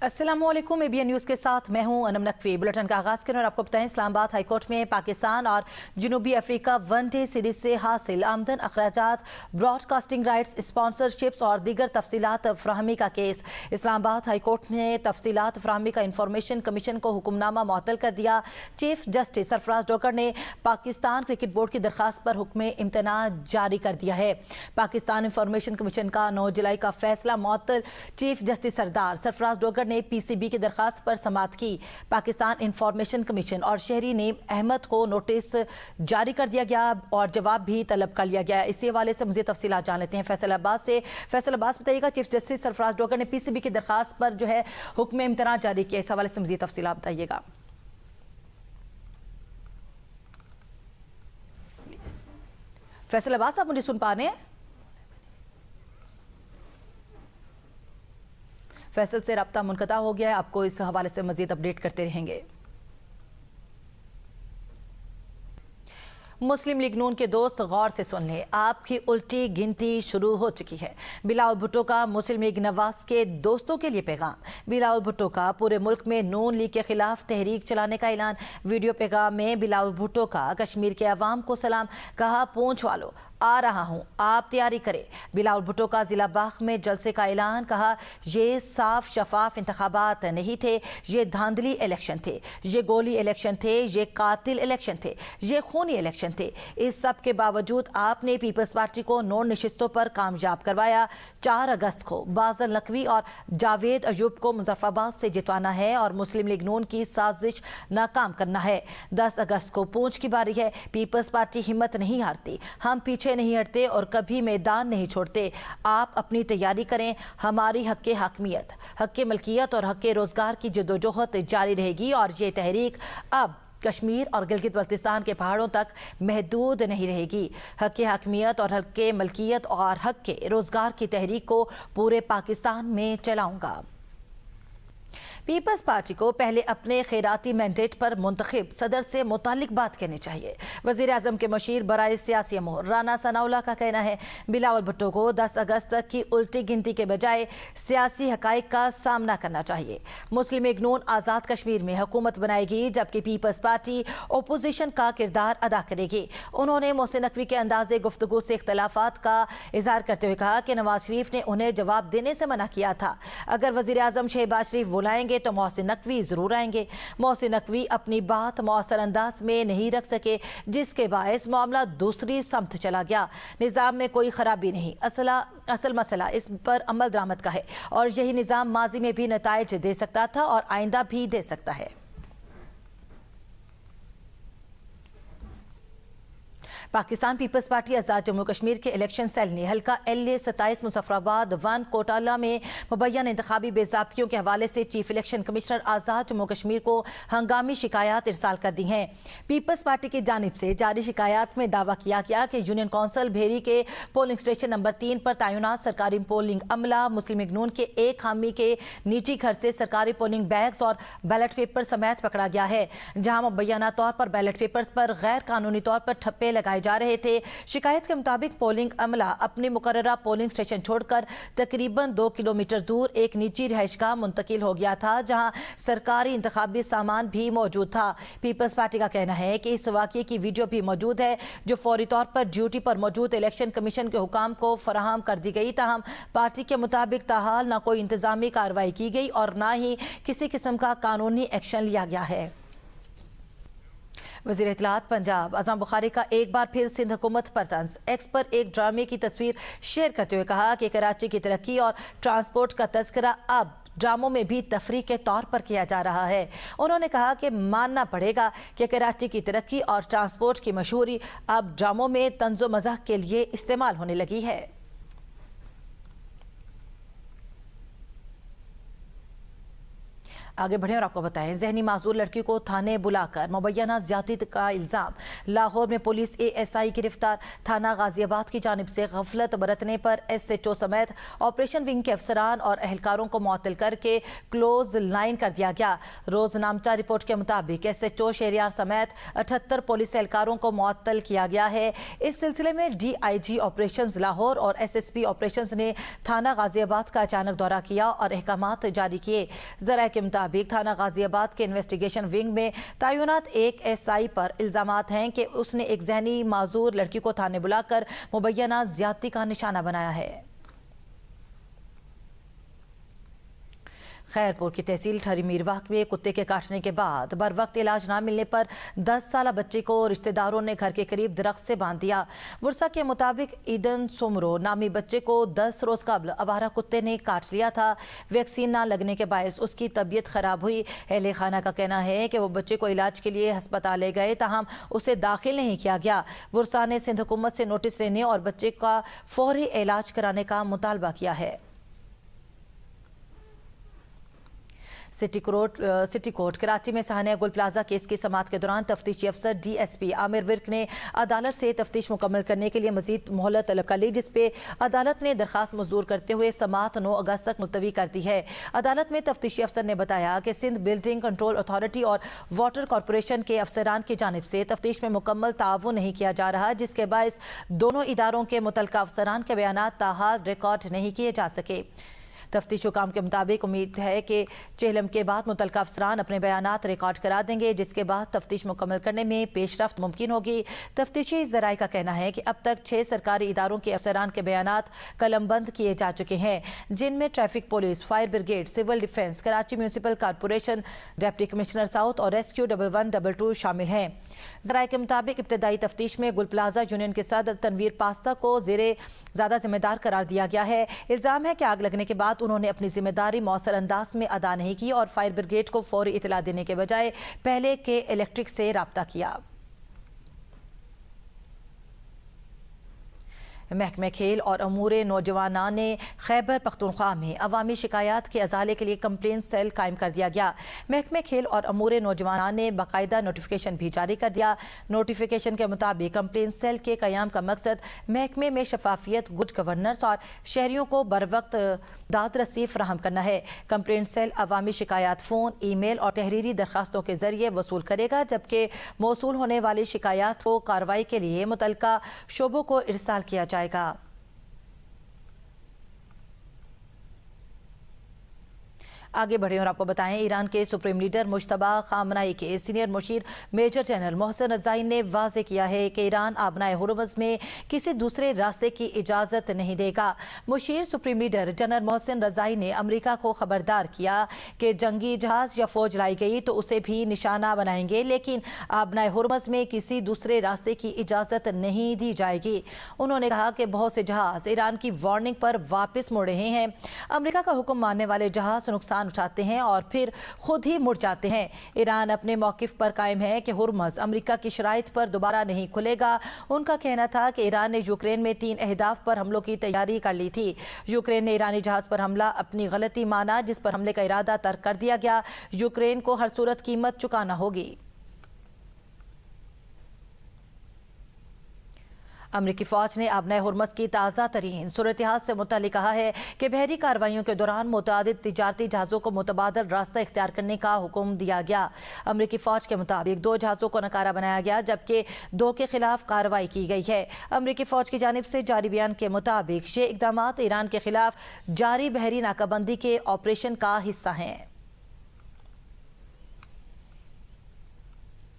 अस्सलामुअलैकुम, ABN news के साथ मैं हूं अनम नकवी। बुलेटिन का आगाज़ करें और आपको बताएं, इस्लामाबाद हाईकोर्ट में पाकिस्तान और जनूबी अफ्रीका वनडे सीरीज से हासिल आमदन अखराजात, ब्रॉडकास्टिंग राइट्स, स्पॉन्सरशिप्स और दीगर तफसीलात फराहमी का केस। इस्लामाबाद हाईकोर्ट ने तफसीलात फराहमी का इंफॉर्मेशन कमीशन को हुक्मनामा मुअत्तल कर दिया। चीफ जस्टिस सरफराज डोगर ने पाकिस्तान क्रिकेट बोर्ड की दरखास्त पर हुक्म इम्तना जारी कर दिया है। पाकिस्तान इंफॉर्मेशन कमीशन का 9 जुलाई का फैसला मुअत्तल। चीफ जस्टिस सरदार सरफराज डोगर ने PCB की दरखास्त पर समाअत की। पाकिस्तान इंफॉर्मेशन कमीशन और शहरी नेम अहमद को नोटिस जारी कर दिया गया और जवाब भी तलब कर लिया गया। इसी हवाले से मज़ीद तफसीलात जान लेते हैं फैसलाबाद से। फैसलाबाद बताइएगा, चीफ जस्टिस सरफराज डोगर ने PCB की दरखास्त पर जो है हुक्म इम्तना जारी किया, इस हवाले से मज़ीद तफसीलात बताइएगा। फैसलाबाद साहब, मुझे सुन पा रहे हैं? फैसल से रब्ता मुनक़ता हो गया है, आपको इस हवाले से मज़ीद अपडेट करते रहेंगे। मुस्लिम लीग नून के दोस्त गौर से सुन लें, आपकी उल्टी गिनती शुरू हो चुकी है। बिलावल भुट्टो का मुस्लिम लीग नवाज के दोस्तों के लिए पैगाम। बिलावल भुट्टो का पूरे मुल्क में नून लीग के खिलाफ तहरीक चलाने का ऐलान। वीडियो पैगाम में बिलावल भुट्टो का कश्मीर के अवाम को सलाम, कहा पूंछ वालों आ रहा हूं, आप तैयारी करें। बिलावल भुट्टो का जिला बाग में जलसे का ऐलान, कहा ये साफ शफाफ इंतखाबात नहीं थे, ये धांधली इलेक्शन थे, ये गोली इलेक्शन थे, ये कातिल इलेक्शन थे, ये खूनी इलेक्शन थे। इस सब के बावजूद आपने पीपल्स पार्टी को 9 नशिस्तों पर कामयाब करवाया। 4 अगस्त को बाज़ल नकवी और जावेद अयूब को मुजफ्फराबाद से जितवाना है और मुस्लिम लीग नून की साजिश नाकाम करना है। 10 अगस्त को पूंछ की बारी है। पीपल्स पार्टी हिम्मत नहीं हारती, हम पीछे नहीं हटते और कभी मैदान नहीं छोड़ते। आप अपनी तैयारी करें। हमारी हक़ हकमियत, हक़ मलकियत और हक़ रोज़गार की जद्दोजहद जारी रहेगी और ये तहरीक अब कश्मीर और गिलगित बल्तिस्तान के पहाड़ों तक महदूद नहीं रहेगी। हक़ हकमियत और हक़ मलकियत और हक़ रोज़गार की तहरीक को पूरे पाकिस्तान में चलाऊँगा। पीपल्स पार्टी को पहले अपने खैराती मैंडेट पर मुंतखब सदर से मुतालिक बात कहनी चाहिए। वज़ीर आज़म के मशीर बराए सियासी अमूर राना सनाउल्लाह का कहना है, बिलावल भुट्टो को 10 अगस्त तक की उल्टी गिनती के बजाय सियासी हक़ाइक़ का सामना करना चाहिए। मुस्लिम लीग नून आज़ाद कश्मीर में हुकूमत बनाएगी, जबकि पीपल्स पार्टी अपोजिशन का किरदार अदा करेगी। उन्होंने मोहसिन नकवी के अंदाज़े गुफ्तगू से इख्तलाफात का इजहार करते हुए कहा कि नवाज शरीफ ने उन्हें जवाब देने से मना किया था। अगर वज़ीर आज़म शहबाज शरीफ बुलाएंगे तो मोहसिन नकवी जरूर आएंगे। मोहसिन नकवी अपनी बात मौसर अंदाज में नहीं रख सके, जिसके बायस मामला दूसरी समत चला गया। निज़ाम में कोई खराबी नहीं, असल मसला इस पर अमल दरामद का है और यही निज़ाम माजी में भी नताइज दे सकता था और आइंदा भी दे सकता है। पाकिस्तान पीपल्स पार्टी आज़ाद जम्मू कश्मीर के इलेक्शन सेल ने हल्का LA 27 मुजफ्फराबाद 1 कोटाला में मुबैयन इंतखाबी बेज़ाब्तियों के हवाले से चीफ इलेक्शन कमिश्नर आज़ाद जम्मू कश्मीर को हंगामी शिकायत इरसाल कर दी हैं। पीपल्स पार्टी की जानिब से जारी शिकायत में दावा किया गया कि यूनियन कौंसिल भेरी के पोलिंग स्टेशन नंबर 3 पर तैनात सरकारी पोलिंग अमला मुस्लिम लीग नून के एक हामी के निजी घर से सरकारी पोलिंग बैग्स और बैलेट पेपर समेत पकड़ा गया है, जहाँ मुबैना तौर पर बैलेट पेपर्स पर गैर कानूनी तौर पर ठप्पे लगाए जा रहे थे। शिकायत के मुताबिक पोलिंग अमला अपने मुकर्ररा पोलिंग स्टेशन छोड़कर तकरीबन 2 किलोमीटर दूर एक निजी रिहाइशगाह मुंतकिल हो गया था, जहां सरकारी इंतखाबी सामान भी मौजूद था। पीपल्स पार्टी का कहना है कि इस वाक़ये की वीडियो भी मौजूद है, जो फौरी तौर पर ड्यूटी पर मौजूद इलेक्शन कमीशन के हुकाम को फराहम कर दी गई। ताहम पार्टी के मुताबिक ताहाल न कोई इंतजामी कार्रवाई की गई और न ही किसी किस्म का कानूनी एक्शन लिया गया है। वज़ीर इत्तलात पंजाब अज़म बुखारी का एक बार फिर सिंध हुकूमत पर तंज। एक्स पर एक ड्रामे की तस्वीर शेयर करते हुए कहा कि कराची की तरक्की और ट्रांसपोर्ट का तस्करा अब ड्रामों में भी तफरीह के तौर पर किया जा रहा है। उन्होंने कहा कि मानना पड़ेगा कि कराची की तरक्की और ट्रांसपोर्ट की मशहूरी अब ड्रामों में तंज़ो मज़ाक के लिए इस्तेमाल होने लगी है। आगे बढ़े और आपको बताएं, जहनी माजूर लड़की को थाने बुलाकर मुबैना ज्यादती का इल्जाम। लाहौर में पुलिस ASI गिरफ्तार। थाना गाजियाबाद की जानिब से गफलत बरतने पर SHO समेत ऑपरेशन विंग के अफसरान और एहलकारों को मुअत्तल करके क्लोज लाइन कर दिया गया। रोजनामचा रिपोर्ट के मुताबिक SHO शहरियार समेत 78 पुलिस एहलकारों को मुअत्तल किया गया है। इस सिलसिले में DIG ऑपरेशंस लाहौर और SSP ऑपरेशंस ने थाना गाजियाबाद का अचानक दौरा किया और अहकामात जारी किए। जराये के मुताबिक थाना गाजियाबाद के इन्वेस्टिगेशन विंग में तैनात एक SI पर इल्जामात हैं कि उसने एक जहनी माजूर लड़की को थाने बुलाकर मुबैना ज्यादती का निशाना बनाया है। खैरपुर की तहसील ठहरी मीरवाह में कुत्ते के काटने के बाद बर वक्त इलाज ना मिलने पर 10 साला बच्चे को रिश्तेदारों ने घर के करीब दरख्त से बांध दिया। वर्षा के मुताबिक ईदन सुमरो नामी बच्चे को 10 रोज कबल आवारा कुत्ते ने काट लिया था। वैक्सीन ना लगने के बायस उसकी तबीयत खराब हुई। अहले खाना का कहना है कि वो बच्चे को इलाज के लिए अस्पताल ले गए, ताहम उसे दाखिल नहीं किया गया। वर्षा ने सिंध हुकूमत से नोटिस लेने और बच्चे का फौरी इलाज कराने का मुतालबा किया है। सिटी कोर्ट कराची में सहानिया गुल प्लाजा केस की समाअत के दौरान तफ्तीशी अफसर DSP आमिर विर्क ने अदालत से तफ्तीश मुकम्मल करने के लिए मजीद मोहलत तलब कर ली, जिसपे अदालत ने दरखास्त मंजूर करते हुए समाअत 9 अगस्त तक मुलतवी कर दी है। अदालत में तफ्तीशी अफसर ने बताया कि सिंध बिल्डिंग कंट्रोल अथॉरिटी और वाटर कॉरपोरेशन के अफसरान की जानिब से तफ्तीश में मुकम्मल ताउन नहीं किया जा रहा, जिसके बायस दोनों इदारों के मुतलका अफसरान के बयानात ताहाल रिकॉर्ड नहीं किए जा सके। तफ्तीश हुकाम के मुताबिक उम्मीद है कि चेहलम के बाद मुतलका अफसरान अपने बयानात रिकॉर्ड करा देंगे, जिसके बाद तफ्तीश मुकम्मल करने में पेशरफ्त मुमकिन होगी। तफ्तीशी ज़राए का कहना है कि अब तक 6 सरकारी इदारों के अफसरान के बयानात कलमबंद किए जा चुके हैं, जिनमें traffic police, fire brigade, civil defence, Karachi municipal corporation, deputy commissioner south और रेस्क्यू 1122 शामिल हैं। ज़राए के मुताबिक इब्तदाई तफ्तीश में गुल प्लाजा यूनियन के सदर तनवीर पास्ता को ज़्यादा जिम्मेदार करार दिया गया है। इल्ज़ाम है कि आग लगने के बाद उन्होंने अपनी जिम्मेदारी मौसर अंदाज में अदा नहीं की और फायर ब्रिगेड को फौरी इतला देने के बजाय पहले के इलेक्ट्रिक से राब्ता किया। महकमे खेल और अमूरे नौजवाना ने खैबर पख्तूनख्वा में अवामी शिकायत के अजाले के लिए कंप्लेंट सेल कायम कर दिया गया। महकमे खेल और अमूरे नौजवाना ने बाकायदा नोटिफिकेशन भी जारी कर दिया। नोटिफिकेशन के मुताबिक कंप्लेंट सेल के कयाम का मकसद महकमे में शफाफियत, गुड गवर्नेंस और शहरियों को बर वक्त दाद रसी फराहम करना है। कंप्लेंट सेल अवामी शिकायत फ़ोन, ईमेल और तहरीरी दरखास्तों के जरिए वसूल करेगा, जबकि मौसूल होने वाली शिकायत को कार्रवाई के लिए मुतलका शोबों को इरसाल किया जाएगा। आगे बढ़े और आपको बताएं, ईरान के सुप्रीम लीडर मुश्तबा खामनाई के सीनियर मुशीर मेजर जनरल मोहसिन रज़ाई ने वाज़े किया है कि ईरान आबनाए हुर्मुज़ में किसी दूसरे रास्ते की इजाज़त नहीं देगा। मुशीर supreme leader general Mohsen Rezaei ने अमेरिका को खबरदार किया कि जंगी जहाज़ या फौज लाई गई तो उसे भी निशाना बनाएंगे, लेकिन आबनाए हुर्मुज़ में किसी दूसरे रास्ते की इजाज़त नहीं दी जाएगी। उन्होंने कहा कि बहुत से जहाज़ ईरान की वार्निंग पर वापस मुड़ रहे हैं। अमेरिका का हुक्म मानने वाले जहाज़ नुकसान उठाते हैं और फिर खुद ही मुड़ जाते हैं। ईरान अपने मौकिफ पर कायम है कि हुर्मुज़ अमेरिका की शराइत पर दोबारा नहीं खुलेगा। उनका कहना था कि ईरान ने यूक्रेन में 3 अहदाफ पर हमलों की तैयारी कर ली थी। यूक्रेन ने ईरानी जहाज पर हमला अपनी गलती माना, जिस पर हमले का इरादा तर्क कर दिया गया। यूक्रेन को हर सूरत कीमत चुकाना होगी। अमरीकी फौज ने आबनाए हुर्मुज़ की ताज़ा तरीन सूरत हाल से मुतल्लिक़ कहा है कि बहरी कार्रवाइयों के दौरान मुतअद्दिद तिजारती जहाज़ों को मुतबादल रास्ता इख्तियार करने का हुक्म दिया गया। अमरीकी फौज के मुताबिक 2 जहाज़ों को नकारा बनाया गया, जबकि 2 के खिलाफ कार्रवाई की गई है। अमरीकी फौज की जानिब से जारी बयान के मुताबिक ये इक़दामात ईरान के खिलाफ जारी बहरी नाकाबंदी के ऑपरेशन का हिस्सा हैं।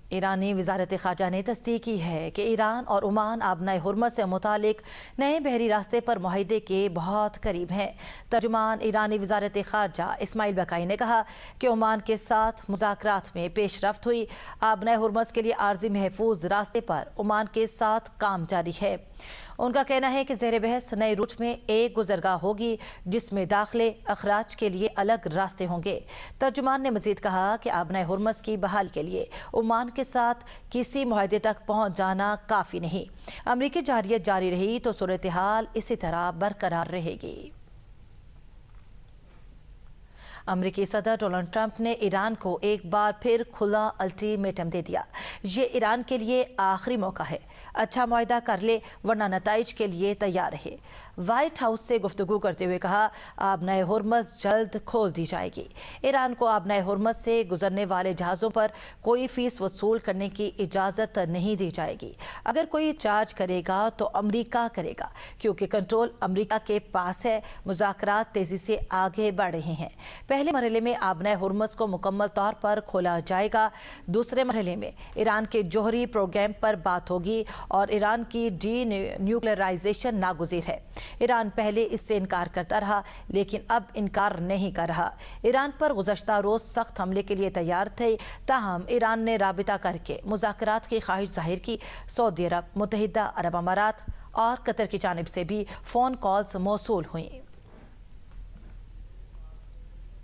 ईरानी वज़ारत ख़ारजा ने तस्दीक की है कि ईरान और ओमान आबनाए हुर्मुज़ से मुतालिक नए बहरी रास्ते पर मुआहिदे के बहुत करीब हैं। तर्जुमान ईरानी वज़ारत ख़ारजा इस्माइल बकाई ने कहा कि ओमान के साथ मुज़ाकरात में पेशरफ्त हुई। आबनाए हुर्मुज़ के लिए आर्जी महफूज रास्ते पर ओमान के साथ काम जारी है। उनका कहना है कि ज़ेर बहस नए रूट में एक गुज़रगाह होगी, जिसमें दाखिले अखराज के लिए अलग रास्ते होंगे। तर्जुमान ने मजीद कहा कि आबनाए हुर्मुज़ की बहाल के लिए ओमान के साथ किसी मुआहदे तक पहुँच जाना काफ़ी नहीं। अमरीकी जारियत जारी रही तो सूरत हाल इसी तरह बरकरार रहेगी। अमरीकी सदर डोनाल्ड ट्रंप ने ईरान को एक बार फिर खुला अल्टीमेटम दे दिया। ये ईरान के लिए आखिरी मौका है, अच्छा मुआहदा कर ले वरना नताइज के लिए तैयार रहे। व्हाइट हाउस से गुफ्तगू करते हुए कहा, आबनाए हुर्मज़ जल्द खोल दी जाएगी। ईरान को आबनाए हुर्मज़ से गुजरने वाले जहाज़ों पर कोई फीस वसूल करने की इजाज़त नहीं दी जाएगी। अगर कोई चार्ज करेगा तो अमरीका करेगा, क्योंकि कंट्रोल अमरीका के पास है। मुज़ाकरात तेज़ी से आगे बढ़ रहे हैं। पहले मरहले में आबनाए हुर्मज़ को मुकम्मल तौर पर खोला जाएगा। दूसरे मरहले में ईरान के जौहरी प्रोग्राम पर बात होगी और ईरान की डी न्यूक्लियराइजेशन नागुज़ीर है। ईरान पहले इससे इनकार करता रहा, लेकिन अब इनकार नहीं कर रहा। ईरान पर गुज़श्ता रोज़ सख्त हमले के लिए तैयार थे, ताहम ईरान ने राबिता करके मुज़ाकरात की ख्वाहिश जाहिर की। सऊदी अरब, मुत्तहिदा अरब अमारात और कतर की जानिब से भी फ़ोन कॉल्स मौसूल हुई।